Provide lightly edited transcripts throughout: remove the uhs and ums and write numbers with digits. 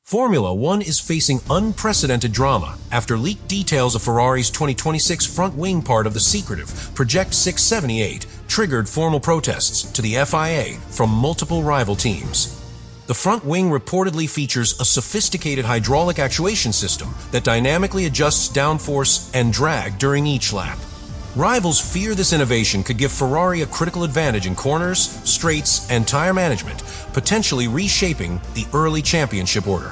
Formula One is facing unprecedented drama after leaked details of Ferrari's 2026 front wing part of the secretive Project 678 triggered formal protests to the FIA from multiple rival teams. The front wing reportedly features a sophisticated hydraulic actuation system that dynamically adjusts downforce and drag during each lap. Rivals fear this innovation could give Ferrari a critical advantage in corners, straights, and tire management, potentially reshaping the early championship order.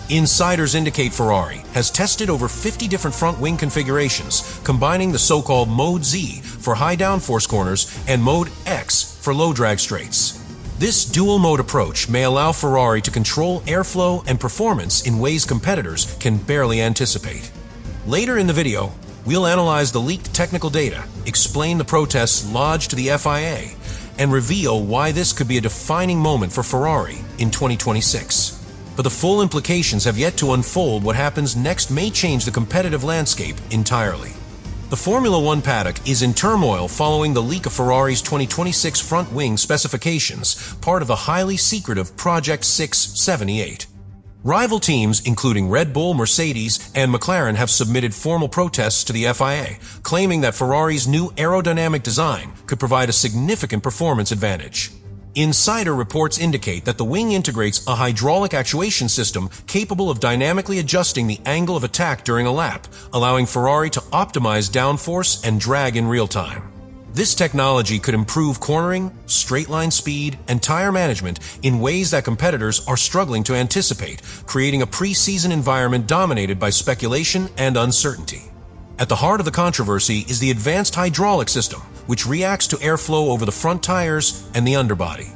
Insiders indicate Ferrari has tested over 50 different front wing configurations, combining the so-called Mode Z for high downforce corners and Mode X for low drag straights. This dual-mode approach may allow Ferrari to control airflow and performance in ways competitors can barely anticipate. Later in the video, we'll analyze the leaked technical data, explain the protests lodged to the FIA, and reveal why this could be a defining moment for Ferrari in 2026. But the full implications have yet to unfold. What happens next may change the competitive landscape entirely. The Formula One paddock is in turmoil following the leak of Ferrari's 2026 front wing specifications, part of the highly secretive Project 678. Rival teams, including Red Bull, Mercedes, and McLaren, have submitted formal protests to the FIA, claiming that Ferrari's new aerodynamic design could provide a significant performance advantage. Insider reports indicate that the wing integrates a hydraulic actuation system capable of dynamically adjusting the angle of attack during a lap, allowing Ferrari to optimize downforce and drag in real time. This technology could improve cornering, straight-line speed, and tire management in ways that competitors are struggling to anticipate, creating a pre-season environment dominated by speculation and uncertainty. At the heart of the controversy is the advanced hydraulic system, which reacts to airflow over the front tires and the underbody.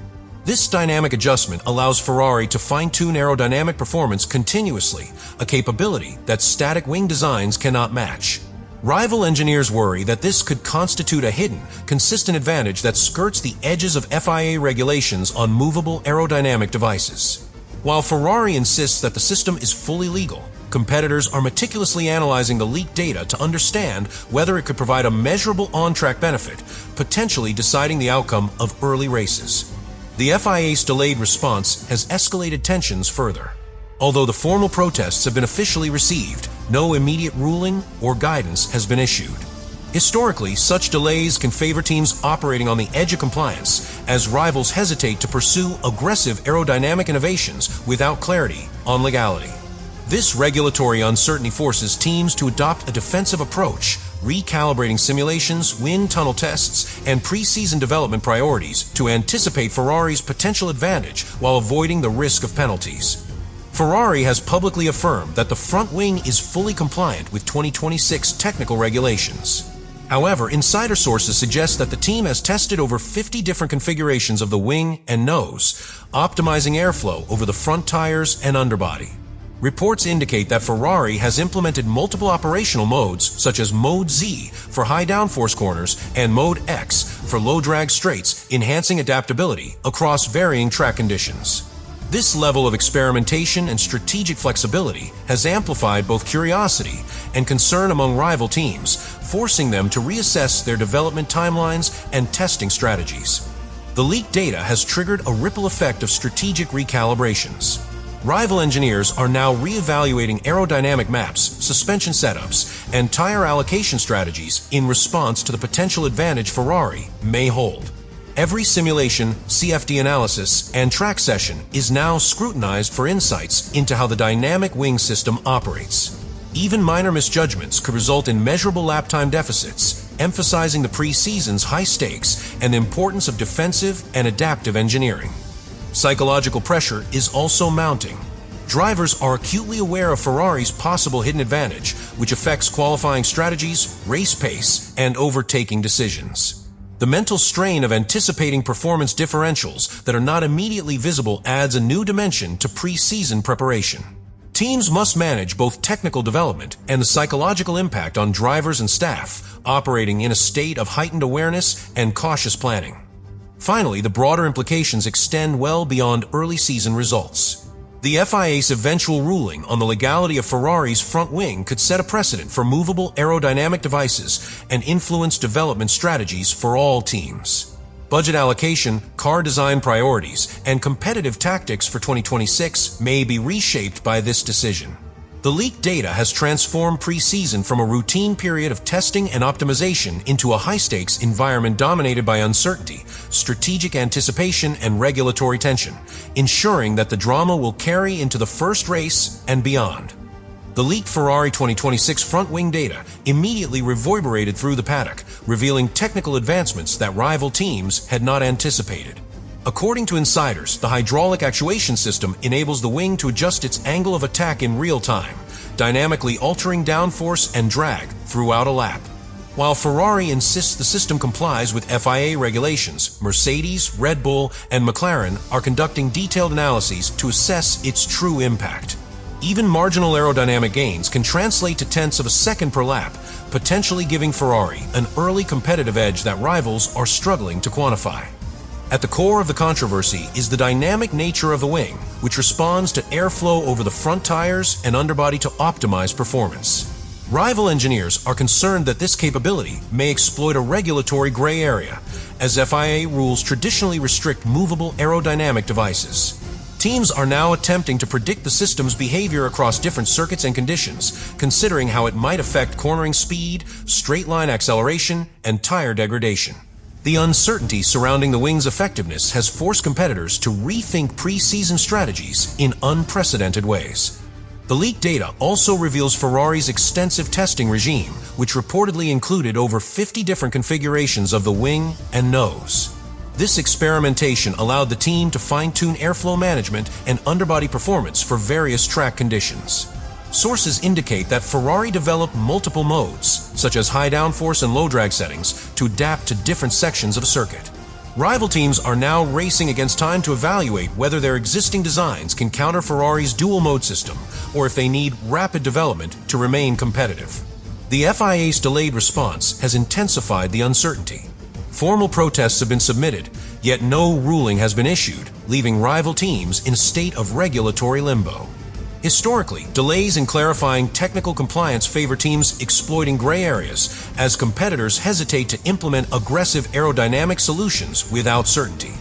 This dynamic adjustment allows Ferrari to fine-tune aerodynamic performance continuously, a capability that static wing designs cannot match. Rival engineers worry that this could constitute a hidden, consistent advantage that skirts the edges of FIA regulations on movable aerodynamic devices. While Ferrari insists that the system is fully legal, competitors are meticulously analyzing the leaked data to understand whether it could provide a measurable on-track benefit, potentially deciding the outcome of early races. The FIA's delayed response has escalated tensions further. Although the formal protests have been officially received, no immediate ruling or guidance has been issued. Historically, such delays can favor teams operating on the edge of compliance, as rivals hesitate to pursue aggressive aerodynamic innovations without clarity on legality. This regulatory uncertainty forces teams to adopt a defensive approach, recalibrating simulations, wind tunnel tests, and pre-season development priorities to anticipate Ferrari's potential advantage while avoiding the risk of penalties. Ferrari has publicly affirmed that the front wing is fully compliant with 2026 technical regulations. However, insider sources suggest that the team has tested over 50 different configurations of the wing and nose, optimizing airflow over the front tires and underbody. Reports indicate that Ferrari has implemented multiple operational modes, such as Mode Z for high downforce corners and Mode X for low drag straights, enhancing adaptability across varying track conditions. This level of experimentation and strategic flexibility has amplified both curiosity and concern among rival teams, forcing them to reassess their development timelines and testing strategies. The leaked data has triggered a ripple effect of strategic recalibrations. Rival engineers are now re-evaluating aerodynamic maps, suspension setups, and tire allocation strategies in response to the potential advantage Ferrari may hold. Every simulation, CFD analysis, and track session is now scrutinized for insights into how the dynamic wing system operates. Even minor misjudgments could result in measurable lap time deficits, emphasizing the pre-season's high stakes and the importance of defensive and adaptive engineering. Psychological pressure is also mounting. Drivers are acutely aware of Ferrari's possible hidden advantage, which affects qualifying strategies, race pace, and overtaking decisions. The mental strain of anticipating performance differentials that are not immediately visible adds a new dimension to pre-season preparation. Teams must manage both technical development and the psychological impact on drivers and staff, operating in a state of heightened awareness and cautious planning. Finally, the broader implications extend well beyond early season results. The FIA's eventual ruling on the legality of Ferrari's front wing could set a precedent for movable aerodynamic devices and influence development strategies for all teams. Budget allocation, car design priorities, and competitive tactics for 2026 may be reshaped by this decision. The leaked data has transformed pre-season from a routine period of testing and optimization into a high-stakes environment dominated by uncertainty, strategic anticipation, and regulatory tension, ensuring that the drama will carry into the first race and beyond. The leaked Ferrari 2026 front-wing data immediately reverberated through the paddock, revealing technical advancements that rival teams had not anticipated. According to insiders, the hydraulic actuation system enables the wing to adjust its angle of attack in real time, dynamically altering downforce and drag throughout a lap. While Ferrari insists the system complies with FIA regulations, Mercedes, Red Bull, and McLaren are conducting detailed analyses to assess its true impact. Even marginal aerodynamic gains can translate to tenths of a second per lap, potentially giving Ferrari an early competitive edge that rivals are struggling to quantify. At the core of the controversy is the dynamic nature of the wing, which responds to airflow over the front tires and underbody to optimize performance. Rival engineers are concerned that this capability may exploit a regulatory gray area, as FIA rules traditionally restrict movable aerodynamic devices. Teams are now attempting to predict the system's behavior across different circuits and conditions, considering how it might affect cornering speed, straight-line acceleration, and tire degradation. The uncertainty surrounding the wing's effectiveness has forced competitors to rethink pre-season strategies in unprecedented ways. The leaked data also reveals Ferrari's extensive testing regime, which reportedly included over 50 different configurations of the wing and nose. This experimentation allowed the team to fine-tune airflow management and underbody performance for various track conditions. Sources indicate that Ferrari developed multiple modes, such as high downforce and low drag settings, to adapt to different sections of a circuit. Rival teams are now racing against time to evaluate whether their existing designs can counter Ferrari's dual-mode system, or if they need rapid development to remain competitive. The FIA's delayed response has intensified the uncertainty. Formal protests have been submitted, yet no ruling has been issued, leaving rival teams in a state of regulatory limbo. Historically, delays in clarifying technical compliance favor teams exploiting gray areas, as competitors hesitate to implement aggressive aerodynamic solutions without certainty.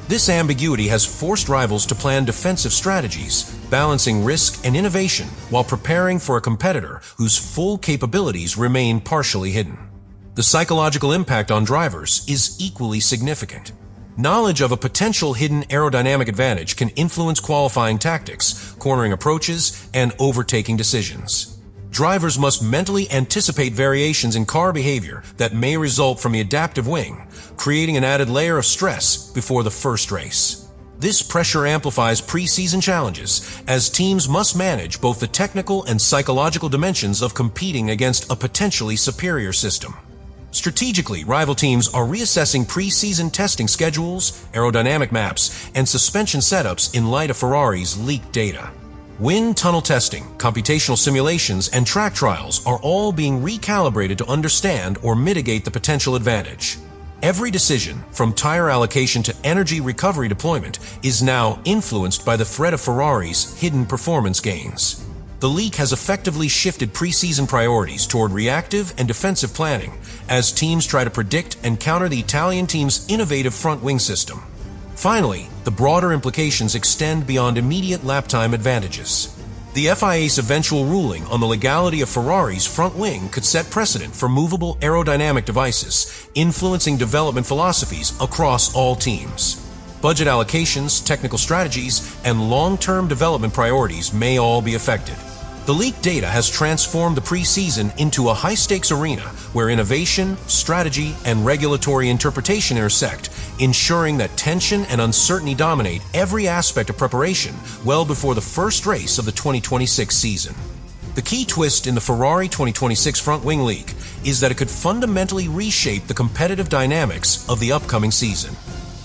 This ambiguity has forced rivals to plan defensive strategies, balancing risk and innovation while preparing for a competitor whose full capabilities remain partially hidden. The psychological impact on drivers is equally significant. Knowledge of a potential hidden aerodynamic advantage can influence qualifying tactics, cornering approaches, and overtaking decisions. Drivers must mentally anticipate variations in car behavior that may result from the adaptive wing, creating an added layer of stress before the first race. This pressure amplifies pre-season challenges, as teams must manage both the technical and psychological dimensions of competing against a potentially superior system. Strategically, rival teams are reassessing pre-season testing schedules, aerodynamic maps, and suspension setups in light of Ferrari's leaked data. Wind tunnel testing, computational simulations, and track trials are all being recalibrated to understand or mitigate the potential advantage. Every decision, from tire allocation to energy recovery deployment, is now influenced by the threat of Ferrari's hidden performance gains. The leak has effectively shifted pre-season priorities toward reactive and defensive planning, as teams try to predict and counter the Italian team's innovative front-wing system. Finally, the broader implications extend beyond immediate lap time advantages. The FIA's eventual ruling on the legality of Ferrari's front wing could set precedent for movable aerodynamic devices, influencing development philosophies across all teams. Budget allocations, technical strategies, and long-term development priorities may all be affected. The leaked data has transformed the pre-season into a high-stakes arena where innovation, strategy, and regulatory interpretation intersect, ensuring that tension and uncertainty dominate every aspect of preparation well before the first race of the 2026 season. The key twist in the Ferrari 2026 front-wing leak is that it could fundamentally reshape the competitive dynamics of the upcoming season.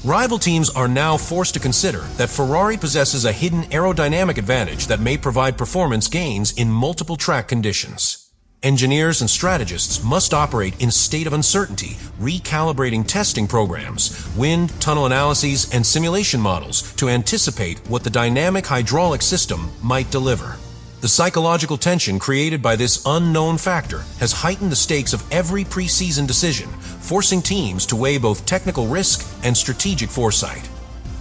Rival teams are now forced to consider that Ferrari possesses a hidden aerodynamic advantage that may provide performance gains in multiple track conditions. Engineers and strategists must operate in a state of uncertainty, recalibrating testing programs, wind, tunnel analyses, and simulation models to anticipate what the dynamic hydraulic system might deliver. The psychological tension created by this unknown factor has heightened the stakes of every preseason decision, forcing teams to weigh both technical risk and strategic foresight.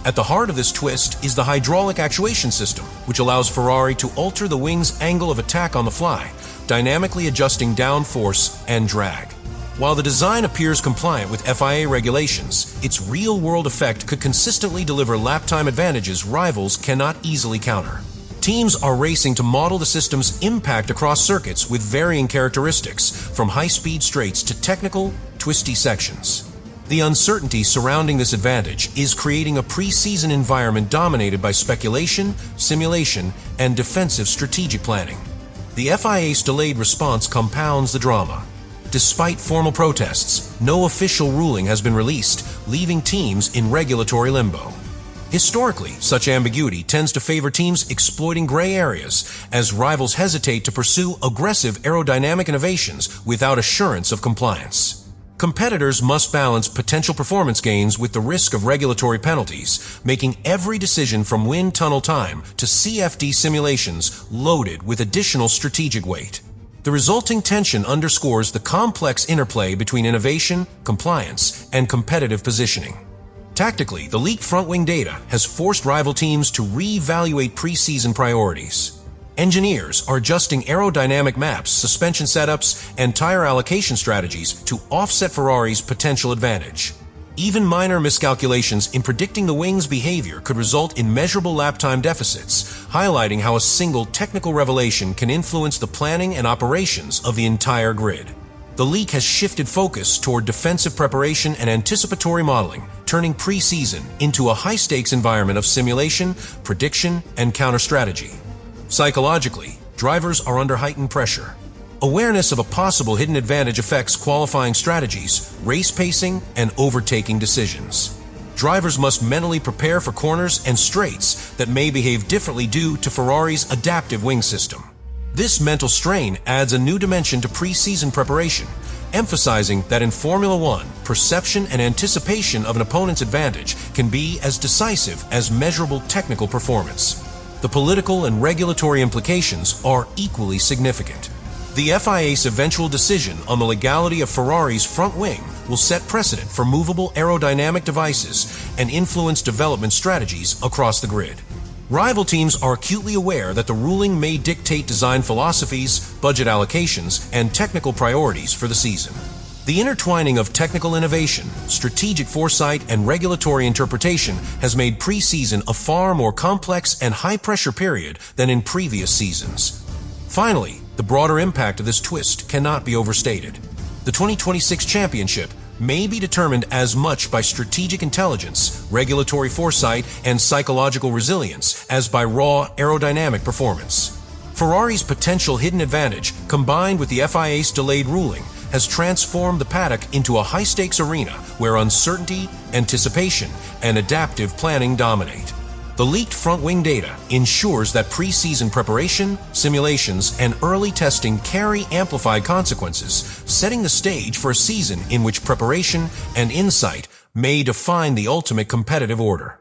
At the heart of this twist is the hydraulic actuation system, which allows Ferrari to alter the wing's angle of attack on the fly, dynamically adjusting downforce and drag. While the design appears compliant with FIA regulations, its real-world effect could consistently deliver lap time advantages rivals cannot easily counter. Teams are racing to model the system's impact across circuits with varying characteristics, from high-speed straights to technical, twisty sections. The uncertainty surrounding this advantage is creating a preseason environment dominated by speculation, simulation, and defensive strategic planning. The FIA's delayed response compounds the drama. Despite formal protests, no official ruling has been released, leaving teams in regulatory limbo. Historically, such ambiguity tends to favor teams exploiting gray areas, as rivals hesitate to pursue aggressive aerodynamic innovations without assurance of compliance. Competitors must balance potential performance gains with the risk of regulatory penalties, making every decision from wind tunnel time to CFD simulations loaded with additional strategic weight. The resulting tension underscores the complex interplay between innovation, compliance, and competitive positioning. Tactically, the leaked front-wing data has forced rival teams to re-evaluate preseason priorities. Engineers are adjusting aerodynamic maps, suspension setups, and tire allocation strategies to offset Ferrari's potential advantage. Even minor miscalculations in predicting the wing's behavior could result in measurable lap time deficits, highlighting how a single technical revelation can influence the planning and operations of the entire grid. The leak has shifted focus toward defensive preparation and anticipatory modeling, turning preseason into a high-stakes environment of simulation, prediction, and counter-strategy. Psychologically, drivers are under heightened pressure. Awareness of a possible hidden advantage affects qualifying strategies, race pacing, and overtaking decisions. Drivers must mentally prepare for corners and straights that may behave differently due to Ferrari's adaptive wing system. This mental strain adds a new dimension to preseason preparation, emphasizing that in Formula One, perception and anticipation of an opponent's advantage can be as decisive as measurable technical performance. The political and regulatory implications are equally significant. The FIA's eventual decision on the legality of Ferrari's front wing will set precedent for movable aerodynamic devices and influence development strategies across the grid. Rival teams are acutely aware that the ruling may dictate design philosophies, budget allocations, and technical priorities for the season. The intertwining of technical innovation, strategic foresight, and regulatory interpretation has made preseason a far more complex and high-pressure period than in previous seasons. Finally, the broader impact of this twist cannot be overstated. The 2026 championship may be determined as much by strategic intelligence, regulatory foresight, and psychological resilience as by raw aerodynamic performance. Ferrari's potential hidden advantage, combined with the FIA's delayed ruling, has transformed the paddock into a high-stakes arena where uncertainty, anticipation, and adaptive planning dominate. The leaked front-wing data ensures that preseason preparation, simulations, and early testing carry amplified consequences, setting the stage for a season in which preparation and insight may define the ultimate competitive order.